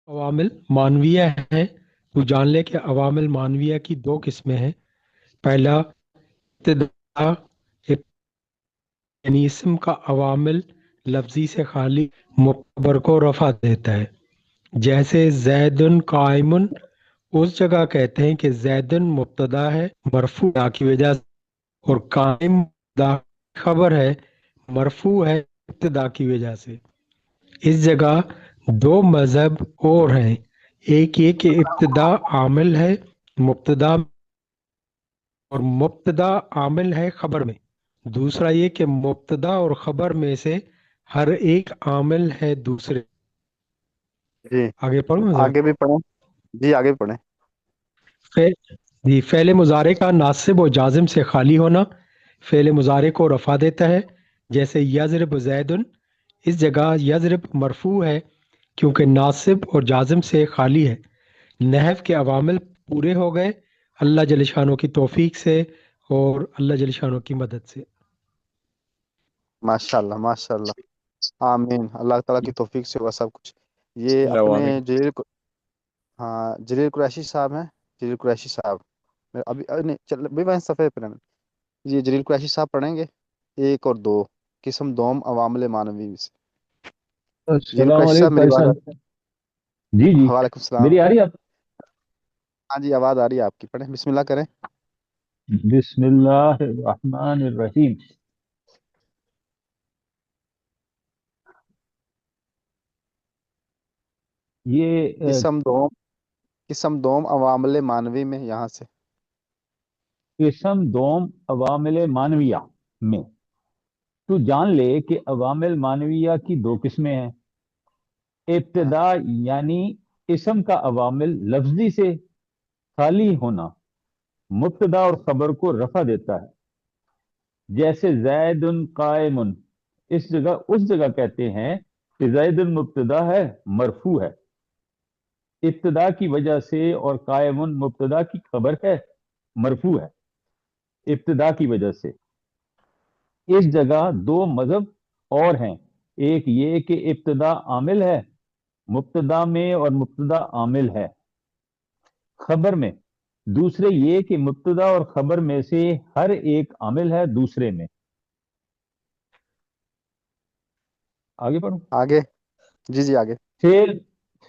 عوامل مانویہ ہیں تو جان لے کہ عوامل مانویہ کی دو قسمیں ہیں۔ پہلا ابتدا، یعنی اسم کا عوامل لفظی سے خالی مخبر کو رفع دیتا ہے، جیسے زیدن قائمن۔ اس جگہ کہتے ہیں کہ زیدن مبتدا ہے مرفوع کی وجہ سے، اور قائم مبتدا خبر ہے مرفوع ہے ابتدا کی وجہ سے۔ اس جگہ دو مذہب اور ہیں، ایک یہ کہ ابتدا عامل ہے مبتدا، اور مبتدا عامل ہے خبر میں۔ دوسرا یہ کہ مبتدا اور خبر میں سے ہر ایک عامل ہے دوسرے۔ جی آگے پڑھوں ذرا۔ آگے بھی پڑھیں، جی آگے بھی پڑھیں۔ فعل مضارع کا ناصب و جازم سے خالی ہونا فعل مضارع کو رفع دیتا ہے، جیسے یضرب زیدن۔ اس جگہ یضرب مرفوع ہے کیونکہ ناصب اور جازم سے خالی ہے۔ نحو کے عوامل پورے ہو گئے اللہ جل شانہ کی توفیق سے اور اللہ جل شانہ کی مدد سے۔ ماشاء اللہ ماشاء اللہ، آمین، اللہ تعالیٰ کی توفیق سے ہوا سب کچھ۔ یہ اللہ اپنے آمین۔ ہاں جلیل قریشی صاحب ہیں، جلیل قریشی صاحب ابھی نہیں چل بھی میں صفحے پہ یہ جلیل قریشی صاحب پڑھیں گے ایک اور دو، قسم دوم عوامل مانوی سے۔ جلیل السلام قریشی صاحب علیکم میری قاری آواز صاحب۔ جی جی، وعلیکم السلام، میری آ رہی ہے آپ؟ ہاں جی آواز آ رہی ہے آپ کی، پڑھیں بسم اللہ کریں۔ بسم اللہ الرحمن الرحیم۔ یہ قسم دوم عوامل مانوی میں، یہاں سے قسم دوم عوامل مانویہ میں، تو جان لے کہ عوامل مانویہ کی دو قسمیں ہیں۔ ابتدا یعنی اسم کا عوامل لفظی سے خالی ہونا مبتدا اور خبر کو رفع دیتا ہے، جیسے زید قائم۔ اس جگہ کہتے ہیں کہ زید مبتدا ہے مرفوع ہے ابتدا کی وجہ سے، اور قائم مبتدا کی خبر ہے مرفوع ہے ابتدا کی وجہ سے۔ اس جگہ دو مذہب اور ہیں، ایک یہ کہ ابتدا عامل ہے مبتدا میں اور مبتدا عامل ہے خبر میں، دوسرے یہ کہ مبتدا اور خبر میں سے ہر ایک عامل ہے دوسرے میں۔ آگے پڑھوں۔ آگے، جی جی آگے۔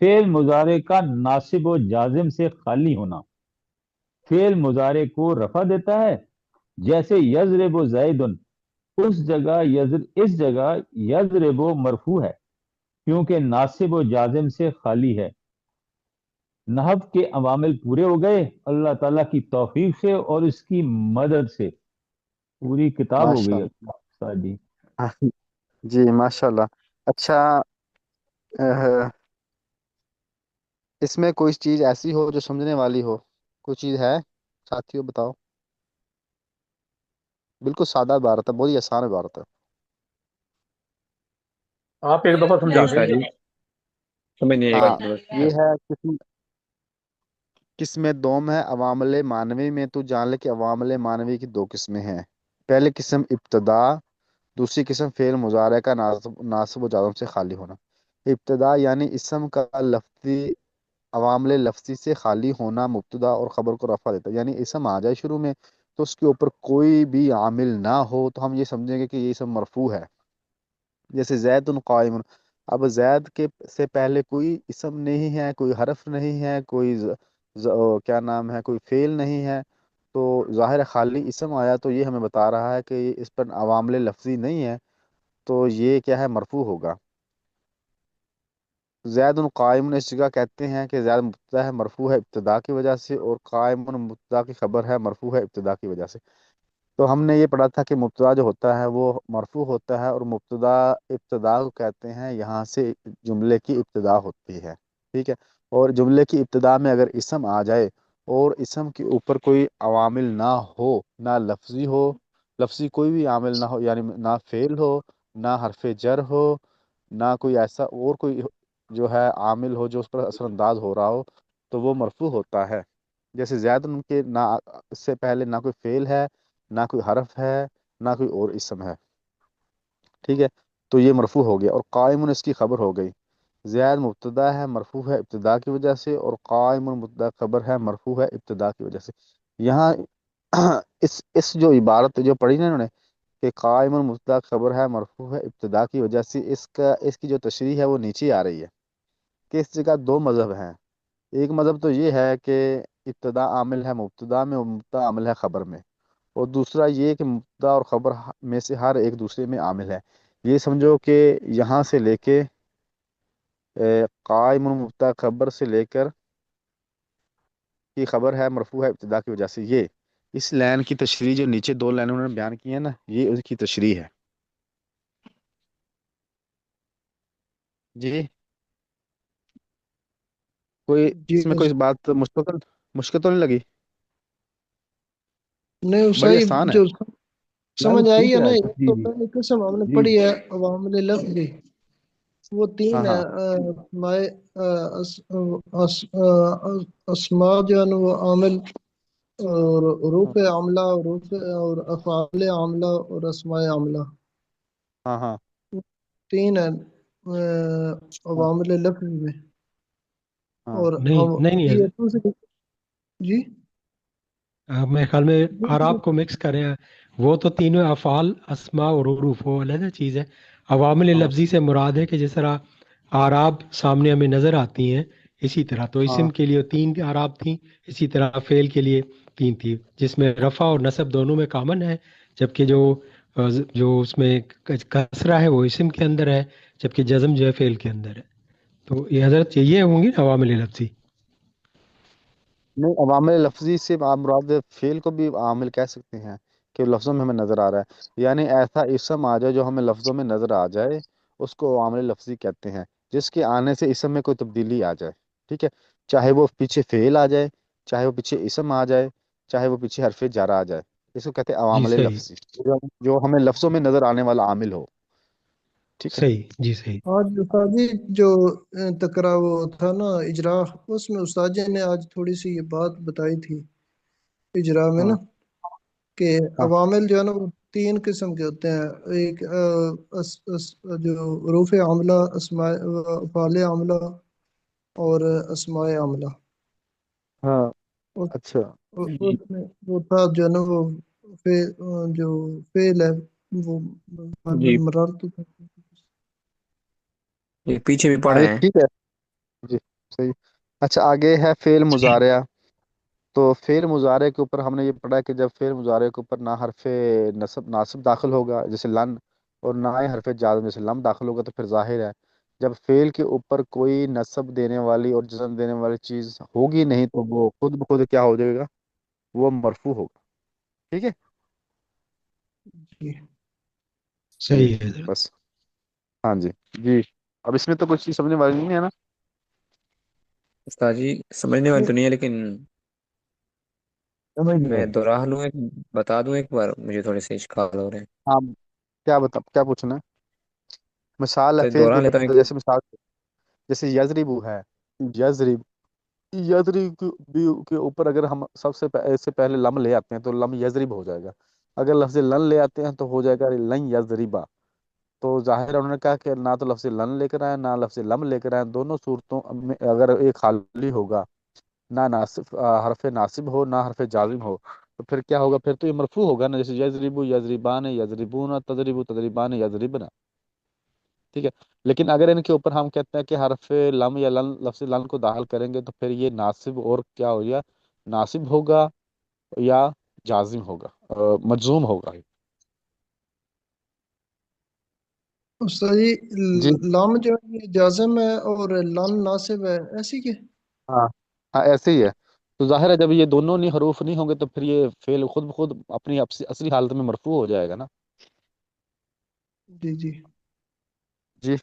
فعل مضارع کا ناصب و جازم سے خالی ہونا فعل مضارع کو رفع دیتا ہے، جیسے یضرب زید۔ اس جگہ یضرب مرفوع ہے کیونکہ ناصب و جازم سے خالی ہے۔ نحو کے عوامل پورے ہو گئے اللہ تعالیٰ کی توفیق سے اور اس کی مدد سے۔ پوری کتاب ہو ماشاء گئی اللہ، استاد جی۔ جی ماشاء اللہ۔ اچھا، اس میں کوئی چیز ایسی ہو جو سمجھنے والی ہو، کوئی چیز ہے ساتھیوں بتاؤ؟ بالکل سادہ عبارت ہے، بہت ہی آسان عبارت ہے۔ آپ ایک دفعہ سمجھا استاد دیں۔ جی سمجھ نہیں آئی ہاں بات۔ یہ ہے قسم دوم ہے عوامل مانوی میں، تو جان لے کہ عوامل مانوی کی دو قسمیں ہیں۔ پہلی قسم ابتدا، دوسری قسم فعل مضارع کا ناصب و جازم سے خالی ہونا۔ ابتدا یعنی اسم کا لفظی عوامل لفظی سے خالی ہونا مبتدا اور خبر کو رفع دیتا ہے، یعنی اسم آ جائے شروع میں تو اس کے اوپر کوئی بھی عامل نہ ہو تو ہم یہ سمجھیں گے کہ یہ اسم مرفوع ہے، جیسے زید قائم۔ اب زید کے سے پہلے کوئی اسم نہیں ہے، کوئی حرف نہیں ہے، کوئی کیا نام ہے، کوئی فعل نہیں ہے، تو ظاہر خالی اسم آیا تو یہ ہمیں بتا رہا ہے کہ اس پر عوامل لفظی نہیں ہے، تو یہ کیا ہے، مرفوع ہوگا۔ زید قائم اس جگہ کہتے ہیں کہ زید مبتدا ہے مرفوع ہے ابتدا کی وجہ سے، اور قائم مبتدا کی خبر ہے مرفوع ہے ابتدا کی وجہ سے۔ تو ہم نے یہ پڑھا تھا کہ مبتدا جو ہوتا ہے وہ مرفوع ہوتا ہے، اور مبتدا ابتدا کو کہتے ہیں، یہاں سے جملے کی ابتدا ہوتی ہے، ٹھیک ہے۔ اور جملے کی ابتدا میں اگر اسم آ جائے اور اسم کے اوپر کوئی عوامل نہ ہو، نہ لفظی ہو، لفظی کوئی بھی عامل نہ ہو، یعنی نہ فعل ہو، نہ حرف جر ہو، نہ کوئی ایسا اور کوئی جو ہے عامل ہو جو اس پر اثر انداز ہو رہا ہو، تو وہ مرفوع ہوتا ہے۔ جیسے زید کے نہ اس سے پہلے نہ کوئی فعل ہے، نہ کوئی حرف ہے، نہ کوئی اور اسم ہے، ٹھیک ہے، تو یہ مرفوع ہو گیا۔ اور قائم اس کی خبر ہو گئی، زید مبتدا ہے مرفوع ہے ابتدا کی وجہ سے، اور قائم مبتدا خبر ہے مرفوع ہے ابتدا کی وجہ سے۔ یہاں اس جو عبارت جو پڑھی نا انہوں نے کہ قائم مبتدا خبر ہے مرفوع ہے ابتدا کی وجہ سے، اس کی جو تشریح ہے وہ نیچے آ رہی ہے کہ اس جگہ دو مذہب ہیں۔ ایک مذہب تو یہ ہے کہ ابتدا عامل ہے مبتدا میں اور مبتدا عامل ہے خبر میں، اور دوسرا یہ کہ مبتدا اور خبر میں سے ہر ایک دوسرے میں عامل ہے۔ یہ سمجھو کہ یہاں سے لے کے قائم مبتدا خبر سے لے کر کی خبر ہے مرفوع ہے ابتدا کی وجہ سے، یہ اس لائن کی تشریح جو نیچے دو لائنیں انہوں نے بیان کی ہیں نا، یہ اس کی تشریح ہے۔ جی کوئی جی اس میں کوئی بات مشکل تو نہیں لگی؟ نہیں اس بڑی آسان ہے۔ جو نہیں سمجھ آئی ٹھیک ہے نا، ہے ایک جی تو جی پہلی قسم ہم نے جی پڑھی ہے عوامل لفظی، وہ ہاں تین ہے ہاں اسماء اسماء جو ہے نا وہ عامل، اور حروف عاملہ، اور افعال عاملہ اور اسماء عاملہ، ہاں ہاں تین ہے ہاں عوامل لفظ میں۔ ہاں اور نہیں نہیں نہیں یہ دوسری، جی میرے خیال میں آراب کو مکس کریں، وہ تو تینوں افعال اسماء اور حروف وہ علیحدہ چیز ہے۔ عوامل ہاں لفظی سے مراد ہے کہ جس طرح آراب سامنے ہمیں نظر آتی ہیں، اسی طرح تو ہاں اسم کے لیے تین آراب تھیں، اسی طرح فعل کے لیے تین تھی، جس میں رفع اور نصب دونوں میں کامن ہے، جبکہ جو اس میں کسرہ ہے وہ اسم کے اندر ہے، جبکہ جزم جو ہے فعل کے اندر ہے۔ تو یہ حضرت یہ ہوں گی نا عوامل لفظی۔ نہیں، عوامل لفظی سے آپ مراد فعل کو بھی عامل کہہ سکتے ہیں کہ لفظوں میں ہمیں نظر آ رہا ہے، یعنی ایسا اسم آ جائے جو ہمیں لفظوں میں نظر آ جائے اس کو عامل لفظی کہتے ہیں، جس کے آنے سے اسم میں کوئی تبدیلی آ جائے، ٹھیک ہے، چاہے وہ پیچھے فعل آ جائے، چاہے وہ پیچھے اسم آ جائے، چاہے وہ پیچھے حرف جر آ جائے، اس کو کہتے ہیں جی عوامل صحیح، لفظی، جو ہمیں لفظوں میں نظر آنے والا عامل ہو، ٹھیک ہے۔ صحیح، جی صحیح۔ آج استاد جی جو تکرا وہ تھا نا اجرا، اس میں استاد جی نے آج تھوڑی سی یہ بات بتائی تھی اجرا میں نا، ہاں کہ ہاں عوامل جو ہے نا وہ تین قسم کے ہوتے ہیں، ایک جو حروف عاملہ، اسماء افعال عاملہ اور اسماء عاملہ۔ ہاں اس اچھا اس میں وہ تھا جو ہے نا وہ جو فعل ہے وہ جی مررت، یہ پیچھے بھی پڑھے ہاں یہ ہیں۔ ٹھیک ہے جی صحیح۔ اچھا آگے ہے فعل مضارع، تو فعل مضارع کے اوپر ہم نے یہ پڑھا کہ جب فعل مضارع کے اوپر نہ حرف ناصب داخل ہوگا جیسے لن، اور نہ ہی حرف جازم جیسے لم داخل ہوگا، تو پھر ظاہر ہے جب فعل کے اوپر کوئی نصب دینے والی اور جزم دینے والی چیز ہوگی نہیں تو وہ خود بخود کیا ہو جائے گا، وہ مرفوع ہوگا، ٹھیک ہے جی جی صحیح ہے حضرت۔ بس، ہاں جی جی۔ اب اس میں تو کچھ چیز سمجھنے والی نہیں ہے نا؟ استاد جی سمجھنے والی تو نہیں ہے، لیکن سمجھ میں گئے دوہرا لوں، بتا دوں ایک بار، مجھے تھوڑے سے اشکال ہو رہے ہیں ہاں کیا پوچھنا ہے؟ مثال ہے تو فعل کے دوہرا لیتا ہوں اوپر، جیسے مثال جیسے یضربو ہے، یضرب، یضرب کے اوپر اگر ہم سب سے سے پہلے لم لے آتے ہیں تو لم یضرب ہو جائے گا، اگر لفظ لن لے آتے ہیں تو ہو جائے گا لن یضربا۔ تو ظاہر ہے انہوں نے کہا کہ نہ تو لفظ لن لے کر آئے نہ لفظ لم لے کر آئے، دونوں صورتوں میں اگر ایک خالی ہوگا، نہ ناصب حرف ناصب ہو نہ حرف جازم ہو، تو پھر کیا ہوگا؟ پھر تو یہ مرفوع ہوگا نا، جیسے یضربو یضربان یضربون تضربو تضربان یضربنا، ٹھیک ہے۔ لیکن اگر ان کے اوپر ہم کہتے ہیں کہ حرف لم یا لن، لفظ لن کو داخل کریں گے تو پھر یہ ناصب اور کیا ہو گیا، ناصب ہوگا یا جازم ہوگا، مجزوم ہوگا۔ استاد جی جی لام جو ہے یہ جازم ہے اور لن ناصب ہے، ایسی کہ ہاں ہاں ایسے ہی ہے۔ تو ظاہر ہے جب یہ دونوں نہیں حروف نہیں ہوں گے تو پھر یہ فعل خود بخود اپنی اصلی حالت میں مرفوع ہو جائے گا نا۔ جی جی جی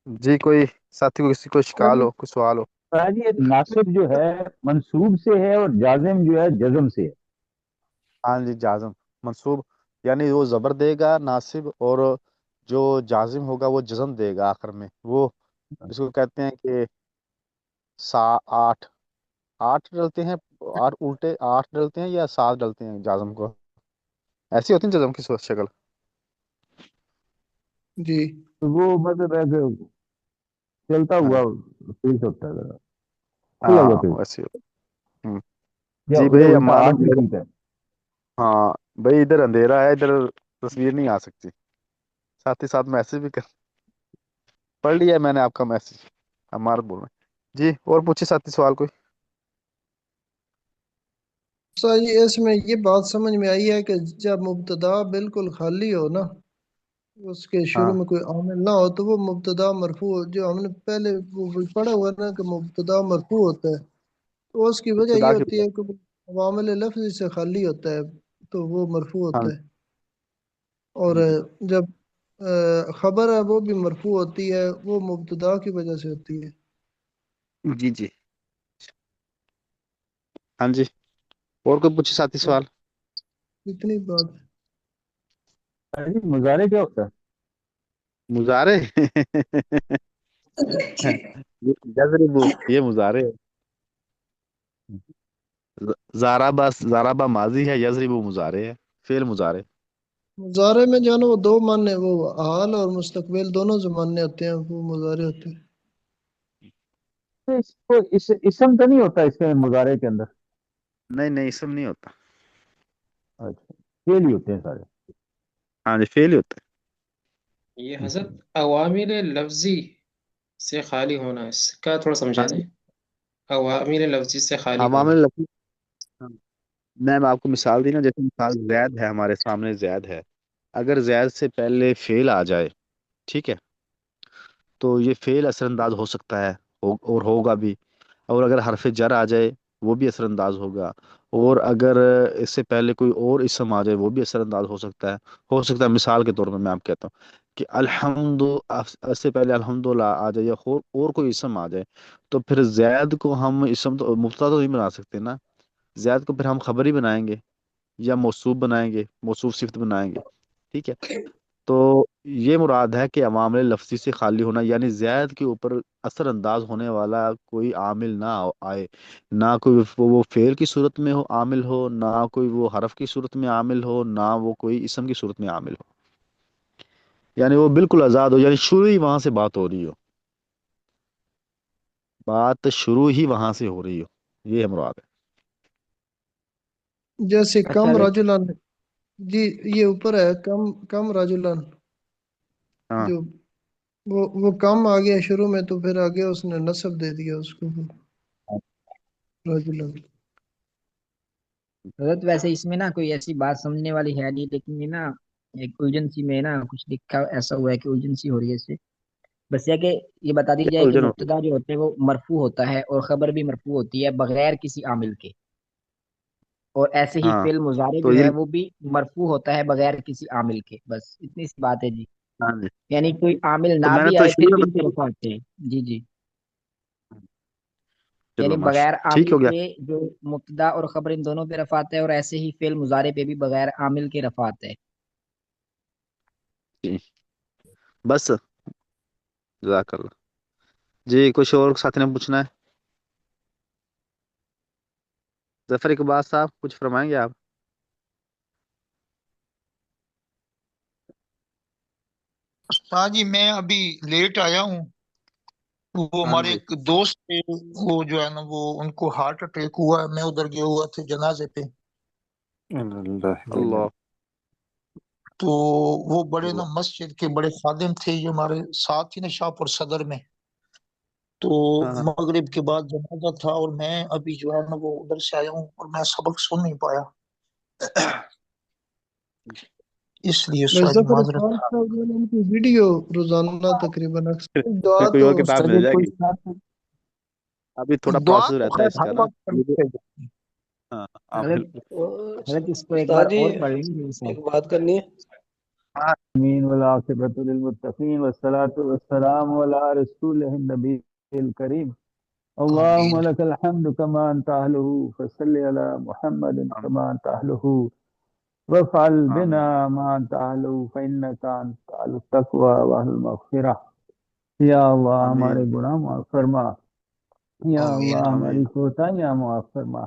جی کوئی ساتھی کو کسی کو شکال ہو، کوئی سوال ہو؟ جی ناصب جو ہے منصوب سے ہے اور جازم جو ہے جزم سے ہے۔ ہاں جی جازم منصوب، یعنی وہ زبر دے گا ناصب، اور جو جازم ہوگا وہ جزم دے گا آخر میں، وہ اس کو کہتے ہیں کہ آٹھ آٹھ ڈلتے ہیں، آٹھ الٹے آٹھ ڈلتے ہیں یا سات ڈلتے ہیں جازم کو، ایسی ہوتی ہے جزم کی شکل۔ جی تو وہ مطلب ہے کہ چلتا ہاں ہوا فیل ہوتا ہے ذرا، کھلا ہوا ہاں فیل، ویسے ہوں، یا جی یا بھائی الٹا معلوم آگ کے قریب ہے۔ ہاں بھائی ادھر اندھیرا ہے، ادھر تصویر نہیں آ سکتی، ساتھ ہی ساتھ میسج بھی کر پڑھ لیا میں نے آپ کا میسج، ہمارا بول رہے ہیں جی، اور پوچھے ساتھی سوال کوئی؟ سر جی اس میں یہ بات سمجھ میں آئی ہے کہ جب مبتدا بالکل خالی ہو نا، اس کے ہاں شروع میں کوئی عامل نہ ہو، تو وہ مبتدا مرفوع جو ہم نے پہلے وہ پڑھا ہوا ہے نا کہ مبتدا مرفوع ہوتا ہے، تو اس کی وجہ ابتدا یہ کی ہوتی ہے کہ وہ عوامل لفظ سے خالی ہوتا ہے، تو وہ مرفوع ہاں ہوتا ہے۔ اور جی جب خبر ہے وہ بھی مرفوع ہوتی ہے، وہ مبتدا کی وجہ سے ہوتی ہے۔ جی جی ہاں جی، اور کوئی پوچھے ساتھی سوال؟ اتنی بات۔ جی مظاہرے کیا ہوتا ہے؟ مظاہرے یہ یضربو، یہ مظاہرے ہے۔ زارابا ماضی ہے، یضربو مظاہرے ہے، فعل مظاہرے۔ مضارع میں جو ہے نا وہ دو معنی، وہ حال اور مستقبل دونوں زمانے ہوتے ہیں، وہ مضارع ہوتے ہیں۔ اس کو اسم تو نہیں ہوتا اس کے مظاہرے کے اندر؟ نہیں نہیں اسم نہیں ہوتا، اچھا، فعل ہی ہوتے ہیں سارے۔ ہاں جی فعل ہی ہوتا یہ حضرت عوامل لفظی سے خالی ہونا، اس کا تھوڑا ہے۔ ہاں سمجھا جی دیں۔ عوامل لفظی سے خالی ہونا۔ عوامل لفظ، ہاں، میں آپ کو مثال دی نا، جیسے مثال زید ہے، ہمارے سامنے زید ہے، اگر زید سے پہلے فعل آ جائے، ٹھیک ہے، تو یہ فعل اثر انداز ہو سکتا ہے، اور ہوگا بھی، اور اگر حرف جر آ جائے وہ بھی اثر انداز ہوگا، اور اگر اس سے پہلے کوئی اور اسم آ جائے وہ بھی اثر انداز ہو سکتا ہے۔ مثال کے طور پر میں آپ کہتا ہوں کہ الحمد، اس سے پہلے الحمدللہ آ جائے، یا اور کوئی اسم آ جائے، تو پھر زید کو ہم اسم تو مبتدا تو نہیں بنا سکتے نا، زید کو پھر ہم خبر ہی بنائیں گے، یا موصوف بنائیں گے، موصوف صفت بنائیں گے، ٹھیک ہے۔ تو یہ مراد ہے کہ عوامل لفظی سے خالی ہونا، یعنی زید کے اوپر اثر انداز ہونے والا کوئی عامل نہ آئے، نہ کوئی وہ فعل کی صورت میں ہو عامل ہو، نہ کوئی وہ حرف کی صورت میں عامل ہو، نہ وہ کوئی اسم کی صورت میں عامل ہو، یعنی وہ بالکل آزاد ہو، یعنی شروع ہی وہاں سے بات ہو رہی ہو، بات شروع ہی وہاں سے ہو رہی ہو، یہ ہے مراد ہے۔ جیسے اچھا کم رجلن، جی یہ اوپر ہے کم کم رجلن، ہاں جو وہ کم آ گیا شروع میں، تو پھر آگے اس نے نصب دے دیا اس کو رجلن۔ حضرت ویسے اس میں نا کوئی ایسی بات سمجھنے والی ہے نہیں، لیکن یہ نا ایک الجھن میں نا کچھ لکھا ایسا ہوا ہے کہ الجھن ہو رہی ہے اس سے، بس یہ کہ یہ بتا دی کیا جائے کہ الجھن ہوتی مبتدا جو ہوتے ہیں وہ مرفوع ہوتا ہے اور خبر بھی مرفوع ہوتی ہے بغیر کسی عامل کے، اور ایسے ہے؟ ہی ہاں فعل مضارع تو جو یہ، ہے وہ بھی مرفوع ہوتا ہے بغیر کسی عامل کے، بس اتنی سی بات ہے جی۔ ہاں جی، یعنی کوئی عامل تو نہ میں نے بھی تو آئے شروع پھر بھی میں ان کے رفع ہوتے ہیں۔ جی جی، یعنی چلو بغیر ٹھیک عامل ہو گیا، کے جو مبتدا اور خبر ان دونوں پہ رفع آتا ہے، اور ایسے ہی فعل مضارع پہ بھی بغیر عامل کے رفع آتا ہے۔ جی بس، جزاک اللہ جی، کچھ اور ساتھی نے پوچھنا ہے؟ ظفر اقبال صاحب کچھ فرمائیں گے آپ؟ ہاں جی، میں ابھی لیٹ آیا ہوں۔ وہ ہاں ہمارے جی، ایک دوست تھے، وہ جو ہے نا وہ ان کو ہارٹ اٹیک ہوا ہے، میں ادھر گیا ہوا تھے جنازے پہ۔ اللہ تو وہ بڑے نا اللہ، مسجد کے بڑے خادم تھے، یہ ہمارے ساتھ ہی نا شاہپور صدر میں۔ تو ہاں ہاں مغرب کے بعد جنازہ تھا، اور میں ابھی جو ہے نا وہ ادھر سے آیا ہوں، اور میں سبق سن نہیں پایا، اس لیے بھائی استاد جی ظفر معذرت۔ اقبال صاحب جو ہے نا، ان کی ویڈیو روزانہ تقریباً اکثر دعا پھر کوئی تو اور کتاب مل اگر جائے کوئی گی، ابھی تھوڑا دعا پروسیس تو رہتا ہے خیر اس ہر کا نا۔ وقت کرنی چاہیے۔ ہاں ہاں حضرت بالکل۔ حضرت اس کو ایک استاد بار جی اور پڑھ لیں گے صاحب؟ ایک بات کرنی ہے۔ آمین والعاقبۃ للمتقین والصلاۃ والسلام علی رسول النبی الکریم، اللهم آمین لك الحمد كما انت اهله فصل على محمد آمین كما انت اهله وافعل بنا آمین ما انت اهله فانك انت اهل التقوى واهل المغفرہ۔ یا اللہ آمین ہمارے گناہ معاف فرما، یا آمین اللہ آمین ہماری کوتاہیاں معاف فرما،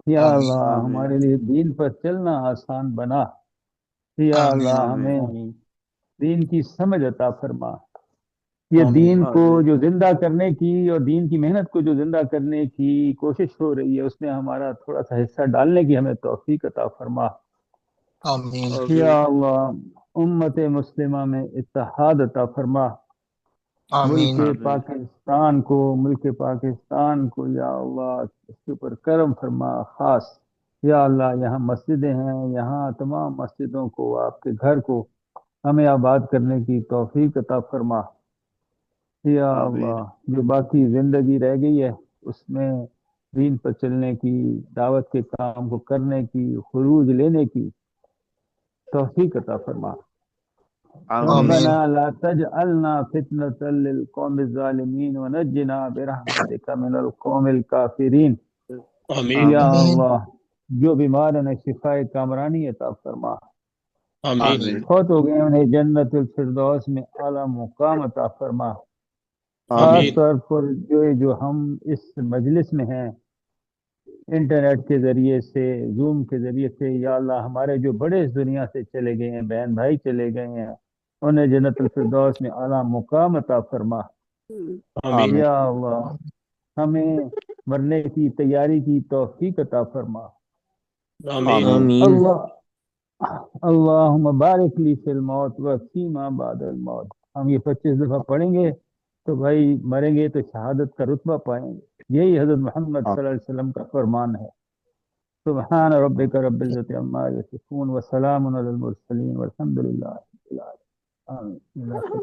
یا آمین اللہ آمین ہمارے لیے دین پر چلنا آسان بنا، یا آمین اللہ آمین ہمیں آمین دین کی سمجھ عطا فرما، یہ آمین دین کو جو زندہ کرنے کی اور دین کی محنت کو جو زندہ کرنے کی کوشش ہو رہی ہے اس میں ہمارا تھوڑا سا حصہ ڈالنے کی ہمیں توفیق عطا فرما۔ آمین یا اللہ امت مسلمہ میں اتحاد عطا فرما، آمین ملک پاکستان کو یا اللہ اس کے اوپر کرم فرما خاص۔ یا اللہ یہاں مسجدیں ہیں، یہاں تمام مسجدوں کو، آپ کے گھر کو ہمیں آباد کرنے کی توفیق عطا فرما۔ یا اللہ جو باقی زندگی رہ گئی ہے اس میں دین پر چلنے کی، دعوت کے کام کو کرنے کی، خروج لینے کی توفیق عطا فرما۔ آمین ربنا لا تجعلنا فتنة للقوم الظالمین ونجنا برحمتک من القوم الکافرین۔ یا اللہ جو بیمار ہیں شفاء کامرانی عطا فرما، آمین فوت ہو گئے انہیں جنت الفردوس میں اعلیٰ مقام عطا فرما۔ خاص طور پر جو ہم اس مجلس میں ہیں انٹرنیٹ کے ذریعے سے، زوم کے ذریعے سے، یا اللہ ہمارے جو بڑے اس دنیا سے چلے گئے ہیں، بہن بھائی چلے گئے ہیں، انہیں جنت الفردوس میں اعلیٰ مقام عطا فرما۔ یا اللہ ہمیں مرنے کی تیاری کی توفیق عطا فرما۔ آمین اللہ اللہم بارک لی فی الموت و فیما بعد الموت۔ ہم یہ 25 دفعہ پڑھیں گے تو بھائی مریں گے تو شہادت کا رتبہ پائیں گے، یہی حضرت محمد صلی اللہ علیہ وسلم کا فرمان ہے۔ سبحان ربک رب العزت عما یصفون وسلام علی المرسلین والحمد للہ رب العالمین۔ آمین۔